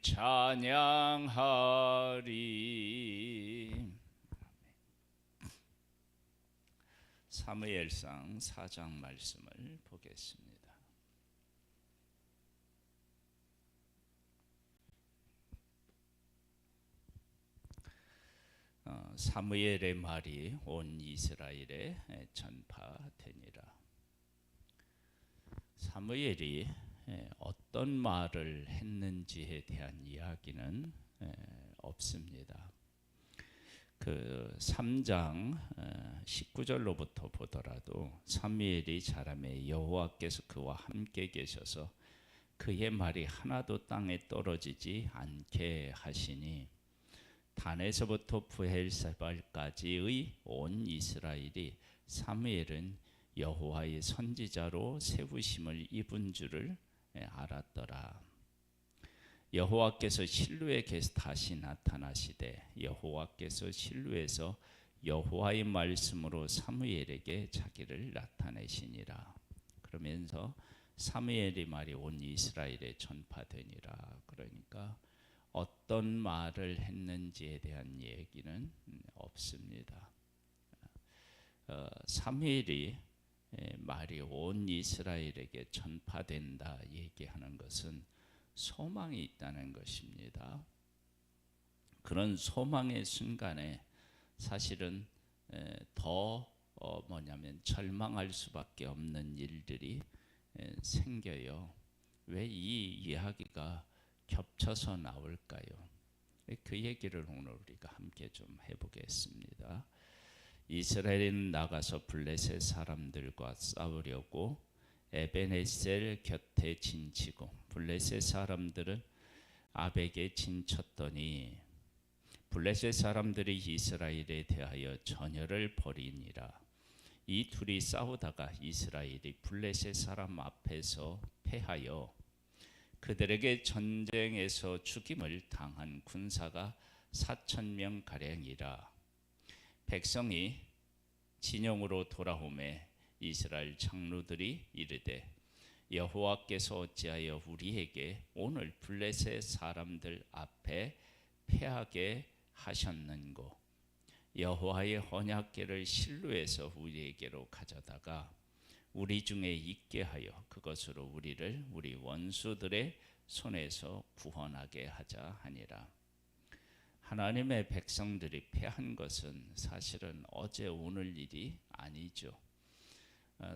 찬양하리. 사무엘상 4장 말씀을 보겠습니다. 사무엘의 말이 온 이스라엘에 전파되니라. 사무엘이 어떤 말을 했는지에 대한 이야기는 없습니다. 그 3장 19절로부터 보더라도 사무엘이 자라매 여호와께서 그와 함께 계셔서 그의 말이 하나도 땅에 떨어지지 않게 하시니 단에서부터 브엘세바까지의 온 이스라엘이 사무엘은 여호와의 선지자로 세우심을 입은 줄을 알았더라. 여호와께서 실로에게서 다시 나타나시되 여호와께서 실로에서 여호와의 말씀으로 사무엘에게 자기를 나타내시니라. 그러면서 사무엘의 말이 온 이스라엘에 전파되니라. 그러니까 어떤 말을 했는지에 대한 얘기는 없습니다. 사무엘이 말이 온 이스라엘에게 전파된다 얘기하는 것은 소망이 있다는 것입니다. 그런 소망의 순간에 사실은 더 절망할 수밖에 없는 일들이 생겨요. 왜 이 이야기가 겹쳐서 나올까요? 그 얘기를 오늘 우리가 함께 좀 해보겠습니다. 이스라엘은 나가서 블레셋 사람들과 싸우려고 에벤에셀 곁에 진치고 블레셋 사람들은 아벡에 진쳤더니 블레셋 사람들이 이스라엘에 대하여 전열을 벌이니라. 이 둘이 싸우다가 이스라엘이 블레셋 사람 앞에서 패하여 그들에게 전쟁에서 죽임을 당한 군사가 4,000명 가량이라. 백성이 진영으로 돌아오매 이스라엘 장로들이 이르되 여호와께서 어찌하여 우리에게 오늘 블레셋 사람들 앞에 패하게 하셨는고. 여호와의 언약궤를 실로에서 우리에게로 가져다가 우리 중에 있게 하여 그것으로 우리를 우리 원수들의 손에서 구원하게 하자 하니라. 하나님의 백성들이 패한 것은 사실은 어제 오늘 일이 아니죠.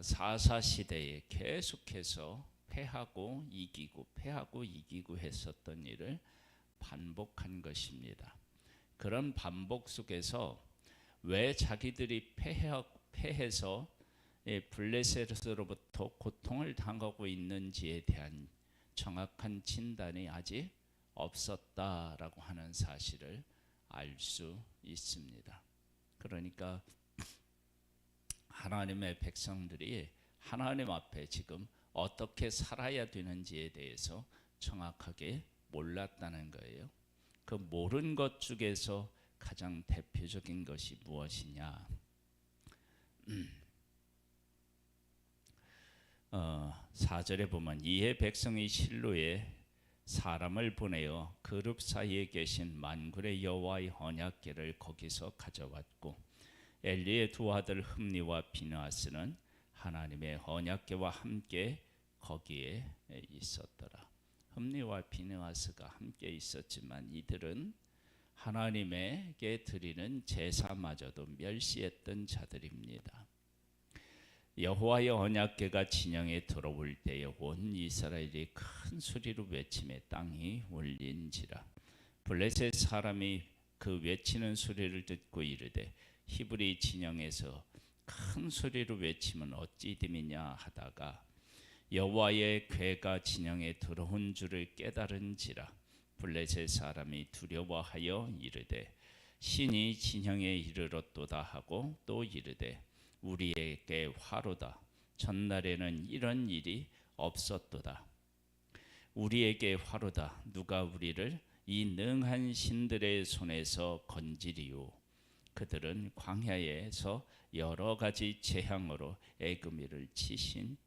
사사시대에 계속해서 패하고 이기고 했었던 일을 반복한 것입니다. 그런 반복 속에서 왜 자기들이 패해서 블레셋으로부터 고통을 당하고 있는지에 대한 정확한 진단이 아직 없었다라고 하는 사실을 알 수 있습니다. 그러니까 하나님의 백성들이 하나님 앞에 지금 어떻게 살아야 되는지에 대해서 정확하게 몰랐다는 거예요. 그 모른 것 중에서 가장 대표적인 것이 무엇이냐? 4절에 보면 이에 백성이 실로에 사람을 보내어 그룹 사이에 계신 만군의 여호와의 언약궤를 거기서 가져왔고 엘리의 두 아들 흠니와 비느하스는 하나님의 언약궤와 함께 거기에 있었더라. 흠니와 비느하스가 함께 있었지만 이들은 하나님에게 드리는 제사마저도 멸시했던 자들입니다. 여호와의 언약궤가 진영에 들어올 때에 온 이스라엘이 큰 소리로 외치며 땅이 울린지라. 블레셋 사람이 그 외치는 소리를 듣고 이르되 히브리 진영에서 큰 소리로 외치면 어찌 됨이냐 하다가 여호와의 궤가 진영에 들어온 줄을 깨달은지라. 블레셋 사람이 두려워하여 이르되 신이 진영에 이르렀도다 하고 또 이르되 우리에게 화로다. 전날에는 이런 일이 없었도다. 우리에게 화로다. 누가 우리를 이 능한 신들의 손에서 건지리요. 그들은 광야에서 여러 가지 재앙으로 애굽이를 친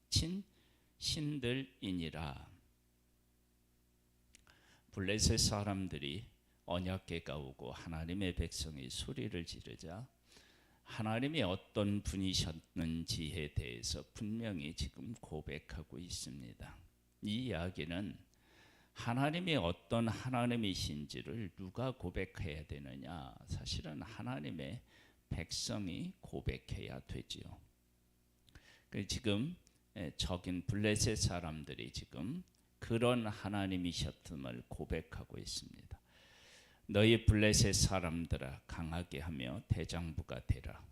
신들이니라. 블레셋 사람들이 언약궤가 오고 하나님의 백성이 소리를 지르자 하나님이 어떤 분이셨는지에 대해서 분명히 지금 고백하고 있습니다. 이 이야기는 하나님이 어떤 하나님이신지를 누가 고백해야 되느냐? 사실은 하나님의 백성이 고백해야 되지요. 지금 적인 블레셋 사람들이 지금 그런 하나님이셨음을 고백하고 있습니다. 너희 블레셋 사람들아 강하게 하며 대장부가 되라.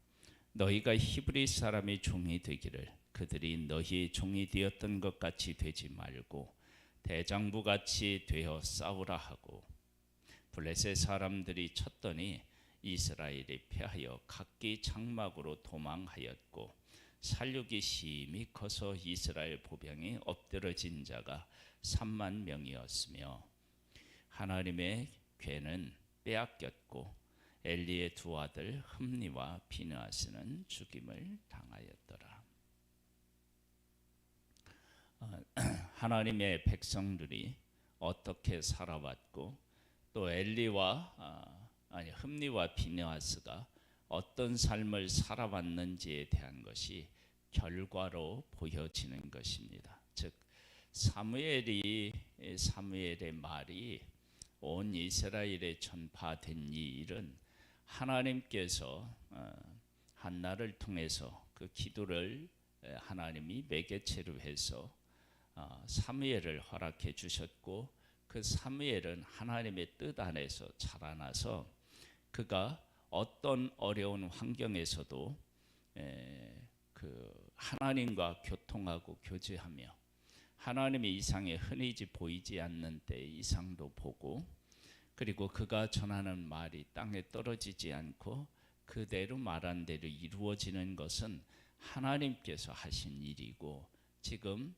너희가 히브리 사람이 종이 되기를 그들이 너희의 종이 되었던 것 같이 되지 말고 대장부같이 되어 싸우라 하고 블레셋 사람들이 쳤더니 이스라엘이 패하여 각기 장막으로 도망하였고 살육이 심히 커서 이스라엘 보병이 엎드러진 자가 3만 명이었으며 하나님의 궤는 빼앗겼고 엘리의 두 아들 흠니와 비느하스는 죽임을 당하였더라. 하나님의 백성들이 어떻게 살아왔고 또 엘리와 흠니와 비느하스가 어떤 삶을 살아왔는지에 대한 것이 결과로 보여지는 것입니다. 즉 사무엘의 말이 온 이스라엘에 전파된 이 일은 하나님께서 한나를 통해서 그 기도를 하나님이 매개체로 해서 사무엘을 허락해 주셨고 그 사무엘은 하나님의 뜻 안에서 자라나서 그가 어떤 어려운 환경에서도 그 하나님과 교통하고 교제하며 하나님의 이상에 흔히 보이지 않는 때 이상도 보고 그리고 그가 전하는 말이 땅에 떨어지지 않고 그대로 말한 대로 이루어지는 것은 하나님께서 하신 일이고 지금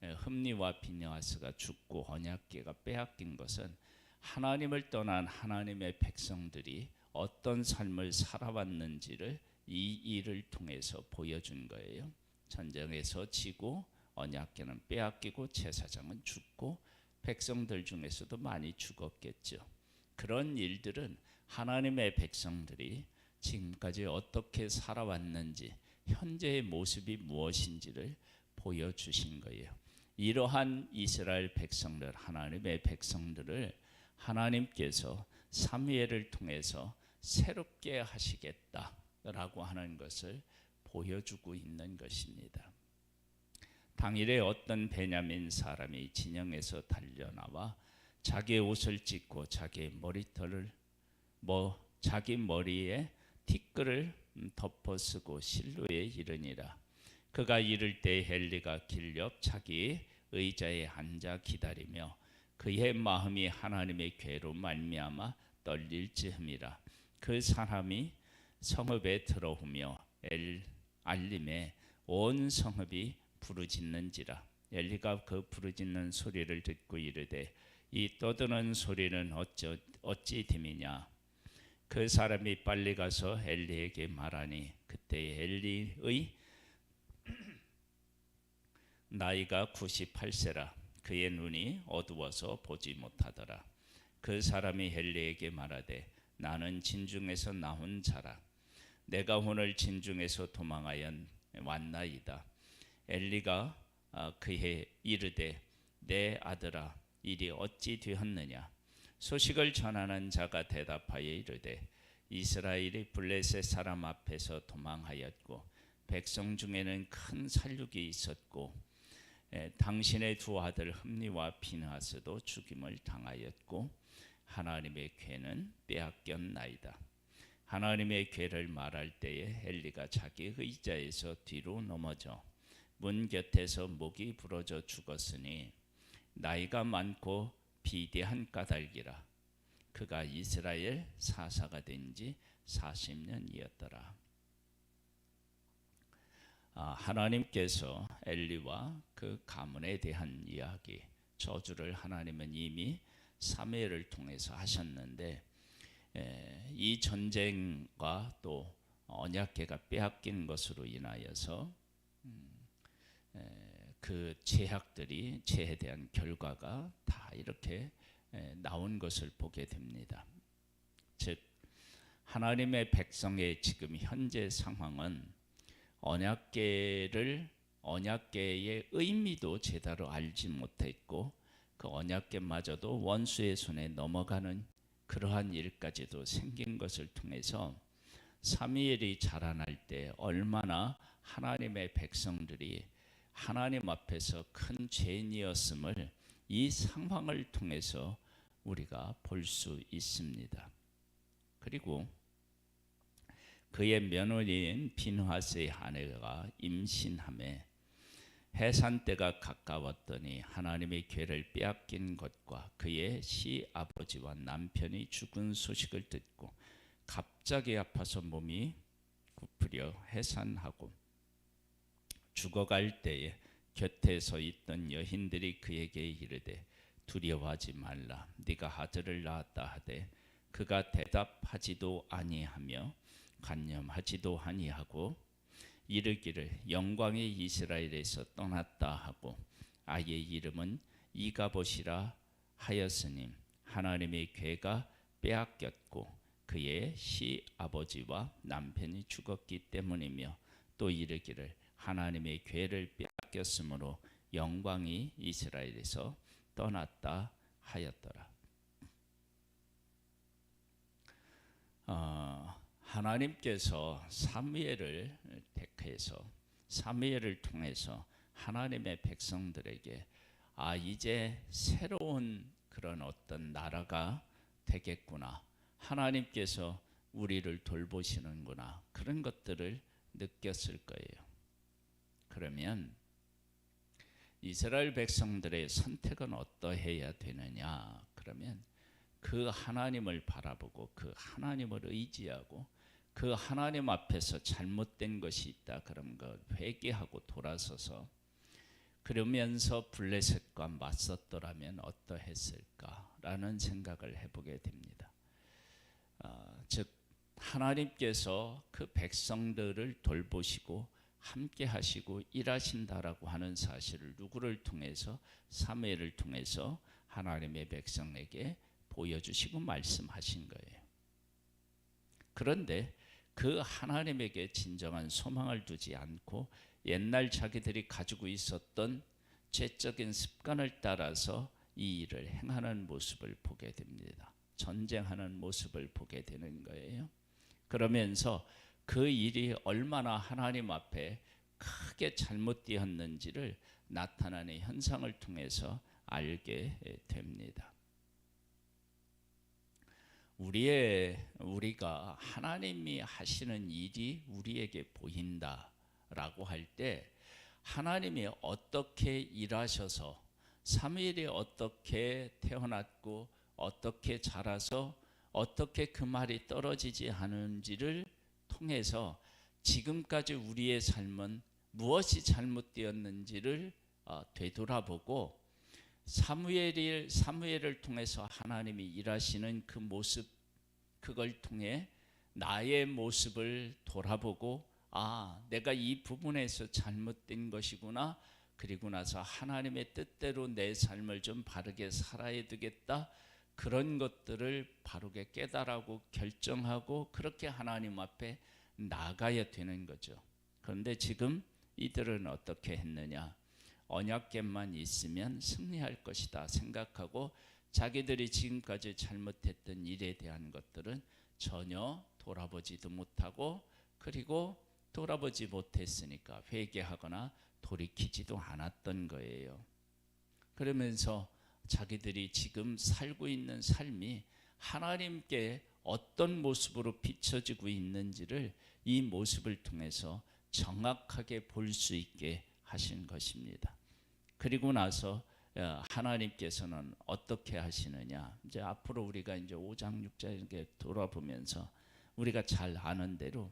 흠니와 비느하스가 죽고 언약궤가 빼앗긴 것은 하나님을 떠난 하나님의 백성들이 어떤 삶을 살아왔는지를 이 일을 통해서 보여준 거예요. 전쟁에서 지고 언약궤는 빼앗기고 제사장은 죽고 백성들 중에서도 많이 죽었겠죠. 그런 일들은 하나님의 백성들이 지금까지 어떻게 살아왔는지 현재의 모습이 무엇인지를 보여주신 거예요. 이러한 이스라엘 백성들 하나님의 백성들을 하나님께서 사무엘을 통해서 새롭게 하시겠다라고 하는 것을 보여주고 있는 것입니다. 당일에 어떤 베냐민 사람이 진영에서 달려나와 자기의 옷을 찢고 자기 머리에 티끌을 덮어쓰고 실로에 이르니라. 그가 이를 때 엘리가 길 옆 자기 의자에 앉아 기다리며 그의 마음이 하나님의 궤로 말미암아 떨릴지흠이라. 그 사람이 성읍에 들어오며 알림에 온 성읍이 부르짖는지라. 엘리가 그 부르짖는 소리를 듣고 이르되 이 떠드는 소리는 어찌 됨이냐. 그 사람이 빨리 가서 엘리에게 말하니 그때 엘리의 나이가 98세라. 그의 눈이 어두워서 보지 못하더라. 그 사람이 엘리에게 말하되 나는 진중에서 나온 자라. 내가 오늘 진중에서 도망하여 왔나이다. 엘리가 그에 이르되 내 아들아 일이 어찌 되었느냐. 소식을 전하는 자가 대답하여 이르되 이스라엘이 블레셋 사람 앞에서 도망하였고 백성 중에는 큰 살육이 있었고 당신의 두 아들 흠니와 비느하스도 죽임을 당하였고 하나님의 궤는 빼앗겼나이다. 하나님의 궤를 말할 때에 엘리가 자기 의자에서 뒤로 넘어져 문 곁에서 목이 부러져 죽었으니 나이가 많고 비대한 까닭이라. 그가 이스라엘 사사가 된 지 40년이었더라. 하나님께서 엘리와 그 가문에 대한 이야기, 저주를 하나님은 이미 사무엘을 통해서 하셨는데 이 전쟁과 또 언약궤가 빼앗긴 것으로 인하여서 그 죄에 대한 결과가 다 이렇게 나온 것을 보게 됩니다. 즉 하나님의 백성의 지금 현재 상황은 언약궤의 의미도 제대로 알지 못했고 그 언약궤마저도 원수의 손에 넘어가는 그러한 일까지도 생긴 것을 통해서 사무엘이 자라날 때 얼마나 하나님의 백성들이 하나님 앞에서 큰 죄인이었음을 이 상황을 통해서 우리가 볼 수 있습니다. 그리고 그의 며느리인 비느하스의 아내가 임신하매 해산 때가 가까웠더니 하나님의 궤를 빼앗긴 것과 그의 시아버지와 남편이 죽은 소식을 듣고 갑자기 아파서 몸이 부풀려 해산하고 죽어갈 때에 곁에 서 있던 여인들이 그에게 이르되 두려워하지 말라 네가 아들을 낳았다 하되 그가 대답하지도 아니하며 간념하지도 아니하고 이르기를 영광이 이스라엘에서 떠났다 하고 아이의 이름은 이가봇이라 하였으니 하나님의 궤가 빼앗겼고 그의 시아버지와 남편이 죽었기 때문이며 또 이르기를 하나님의 궤를 빼앗겼으므로 영광이 이스라엘에서 떠났다 하였더라. 하나님께서 사무엘을 택해서 사무엘을 통해서 하나님의 백성들에게 이제 새로운 그런 어떤 나라가 되겠구나. 하나님께서 우리를 돌보시는구나. 그런 것들을 느꼈을 거예요. 그러면 이스라엘 백성들의 선택은 어떠해야 되느냐? 그러면 그 하나님을 바라보고 그 하나님을 의지하고 그 하나님 앞에서 잘못된 것이 있다 그런 것 회개하고 돌아서서 그러면서 블레셋과 맞섰더라면 어떠했을까라는 생각을 해보게 됩니다. 즉 하나님께서 그 백성들을 돌보시고 함께 하시고 일하신다라고 하는 사실을 누구를 통해서 사무엘을 통해서 하나님의 백성에게 보여주시고 말씀하신 거예요. 그런데 그 하나님에게 진정한 소망을 두지 않고 옛날 자기들이 가지고 있었던 죄적인 습관을 따라서 이 일을 행하는 모습을 보게 됩니다. 전쟁하는 모습을 보게 되는 거예요. 그러면서 그 일이 얼마나 하나님 앞에 크게 잘못되었는지를 나타나는 현상을 통해서 알게 됩니다. 우리가 하나님이 하시는 일이 우리에게 보인다라고 할 때 하나님이 어떻게 일하셔서 사무엘이 어떻게 태어났고 어떻게 자라서 어떻게 그 말이 떨어지지 않은지를 통해서 지금까지 우리의 삶은 무엇이 잘못되었는지를 되돌아보고 사무엘을 통해서 하나님이 일하시는 그 모습, 그걸 통해 나의 모습을 돌아보고 내가 이 부분에서 잘못된 것이구나. 그리고 나서 하나님의 뜻대로 내 삶을 좀 바르게 살아야 되겠다. 그런 것들을 바르게 깨달고 결정하고 그렇게 하나님 앞에 나가야 되는 거죠. 그런데 지금 이들은 어떻게 했느냐? 언약궤만 있으면 승리할 것이다 생각하고 자기들이 지금까지 잘못했던 일에 대한 것들은 전혀 돌아보지도 못하고 그리고 돌아보지 못했으니까 회개하거나 돌이키지도 않았던 거예요. 그러면서 자기들이 지금 살고 있는 삶이 하나님께 어떤 모습으로 비춰지고 있는지를 이 모습을 통해서 정확하게 볼 수 있게 하신 것입니다. 그리고 나서 하나님께서는 어떻게 하시느냐? 이제 앞으로 우리가 이제 5장 6장 이렇게 돌아보면서 우리가 잘 아는 대로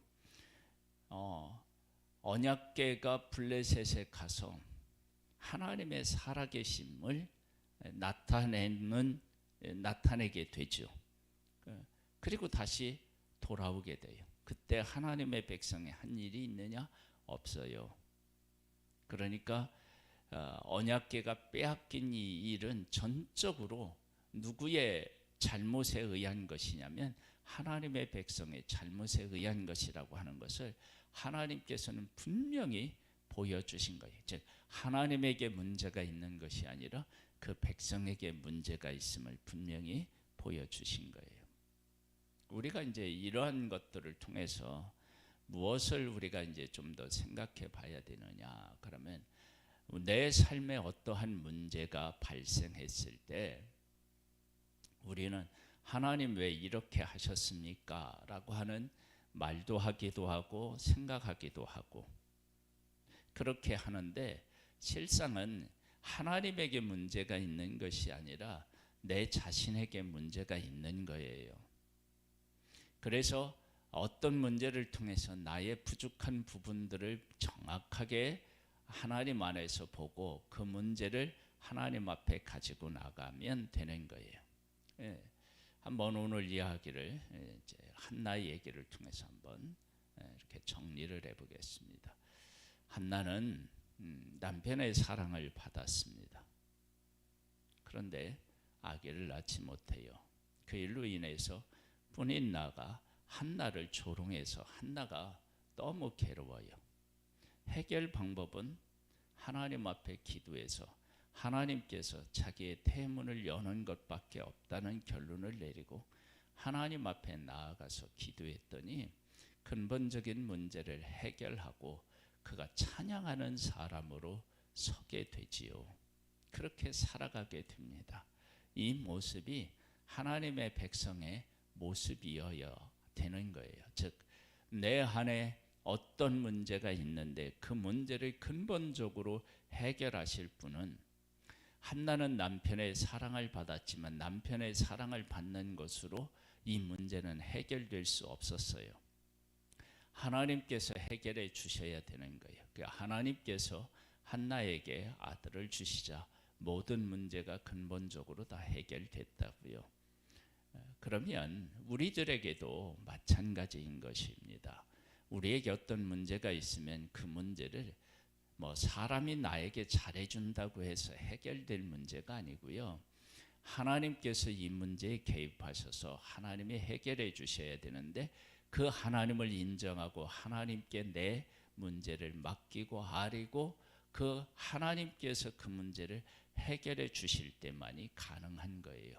언약궤가 블레셋에 가서 하나님의 살아계심을 나타내게 되죠. 그리고 다시 돌아오게 돼요. 그때 하나님의 백성이 한 일이 있느냐? 없어요. 그러니까 언약궤가 빼앗긴 이 일은 전적으로 누구의 잘못에 의한 것이냐면 하나님의 백성의 잘못에 의한 것이라고 하는 것을 하나님께서는 분명히 보여주신 거예요. 즉 하나님에게 문제가 있는 것이 아니라 그 백성에게 문제가 있음을 분명히 보여주신 거예요. 우리가 이제 이러한 것들을 통해서 무엇을 우리가 이제 좀 더 생각해 봐야 되느냐, 그러면 내 삶에 어떠한 문제가 발생했을 때 우리는 하나님 왜 이렇게 하셨습니까? 라고 하는 말도 하기도 하고 생각하기도 하고 그렇게 하는데, 실상은 하나님에게 문제가 있는 것이 아니라 내 자신에게 문제가 있는 거예요. 그래서 어떤 문제를 통해서 나의 부족한 부분들을 정확하게 하나님 안에서 보고 그 문제를 하나님 앞에 가지고 나가면 되는 거예요. 예, 한번 오늘 이야기를 이제 한나의 얘기를 통해서 한번 이렇게 정리를 해보겠습니다. 한나는 남편의 사랑을 받았습니다. 그런데 아기를 낳지 못해요. 그 일로 인해서 분인나가 한나를 조롱해서 한나가 너무 괴로워요. 해결 방법은 하나님 앞에 기도해서 하나님께서 자기의 태문을 여는 것밖에 없다는 결론을 내리고 하나님 앞에 나아가서 기도했더니 근본적인 문제를 해결하고 그가 찬양하는 사람으로 서게 되지요. 그렇게 살아가게 됩니다. 이 모습이 하나님의 백성의 모습이어야 되는 거예요. 즉 내 안에 어떤 문제가 있는데 그 문제를 근본적으로 해결하실 분은, 한나는 남편의 사랑을 받았지만 남편의 사랑을 받는 것으로 이 문제는 해결될 수 없었어요. 하나님께서 해결해 주셔야 되는 거예요. 하나님께서 한나에게 아들을 주시자 모든 문제가 근본적으로 다 해결됐다고요. 그러면 우리들에게도 마찬가지인 것입니다. 우리에게 어떤 문제가 있으면 그 문제를 사람이 나에게 잘해준다고 해서 해결될 문제가 아니고요. 하나님께서 이 문제에 개입하셔서 하나님이 해결해 주셔야 되는데 그 하나님을 인정하고 하나님께 내 문제를 맡기고 아뢰고 그 하나님께서 그 문제를 해결해 주실 때만이 가능한 거예요.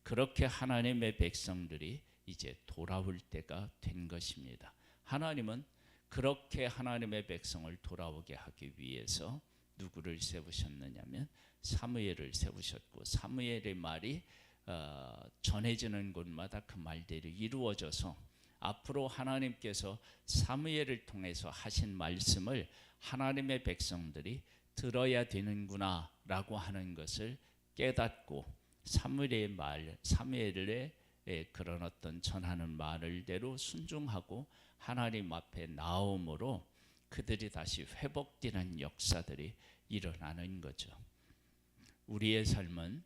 그렇게 하나님의 백성들이 이제 돌아올 때가 된 것입니다. 하나님은 그렇게 하나님의 백성을 돌아오게 하기 위해서 누구를 세우셨느냐면 사무엘을 세우셨고, 사무엘의 말이 전해지는 곳마다 그 말들이 이루어져서 앞으로 하나님께서 사무엘을 통해서 하신 말씀을 하나님의 백성들이 들어야 되는구나 라고 하는 것을 깨닫고 사무엘의 말, 사무엘의 그런 어떤 전하는 말을대로 순종하고 하나님 앞에 나옴으로 그들이 다시 회복되는 역사들이 일어나는 거죠. 우리의 삶은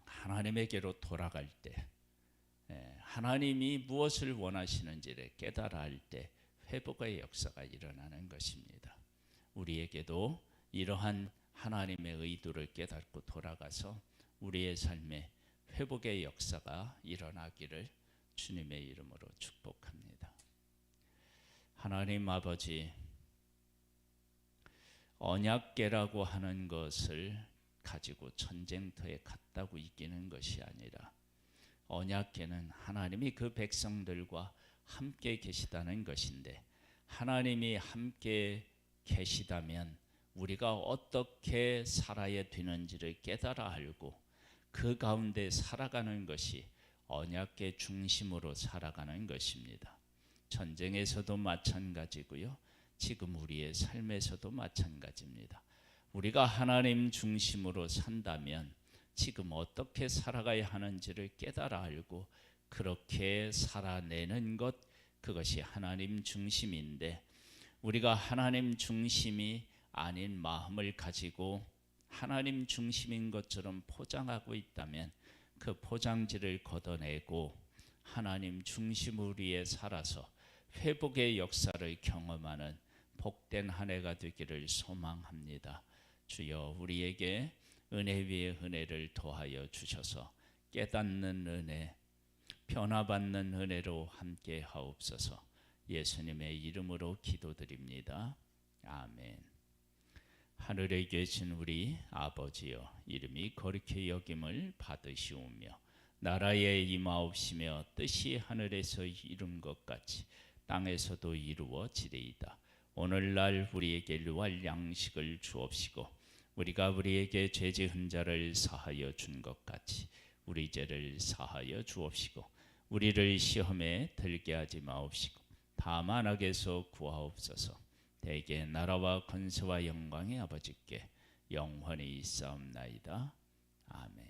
하나님에게로 돌아갈 때, 하나님이 무엇을 원하시는지를 깨달아 할 때 회복의 역사가 일어나는 것입니다. 우리에게도 이러한 하나님의 의도를 깨닫고 돌아가서 우리의 삶에 회복의 역사가 일어나기를 주님의 이름으로 축복합니다. 하나님 아버지, 언약궤라고 하는 것을 가지고 전쟁터에 갔다고 이기는 것이 아니라 언약궤는 하나님이 그 백성들과 함께 계시다는 것인데, 하나님이 함께 계시다면 우리가 어떻게 살아야 되는지를 깨달아 알고 그 가운데 살아가는 것이 언약궤 중심으로 살아가는 것입니다. 전쟁에서도 마찬가지고요. 지금 우리의 삶에서도 마찬가지입니다. 우리가 하나님 중심으로 산다면 지금 어떻게 살아가야 하는지를 깨달아 알고 그렇게 살아내는 것, 그것이 하나님 중심인데, 우리가 하나님 중심이 아닌 마음을 가지고 하나님 중심인 것처럼 포장하고 있다면 그 포장지를 걷어내고 하나님 중심으로 위해 살아서 회복의 역사를 경험하는 복된 한 해가 되기를 소망합니다. 주여, 우리에게 은혜 위에 은혜를 더하여 주셔서 깨닫는 은혜, 변화받는 은혜로 함께 하옵소서. 예수님의 이름으로 기도드립니다. 아멘. 하늘에 계신 우리 아버지여, 이름이 거룩히 여김을 받으시오며 나라에 임하옵시며 뜻이 하늘에서 이룬 것 같이 땅에서도 이루어지리이다. 오늘날 우리에게 일용할 양식을 주옵시고 우리가 우리에게 죄 지은 자를 사하여 준 것 같이 우리 죄를 사하여 주옵시고 우리를 시험에 들게 하지 마옵시고 다만 악에서 구하옵소서. 대개 나라와 권세와 영광의 아버지께 영원히 있사옵나이다. 아멘.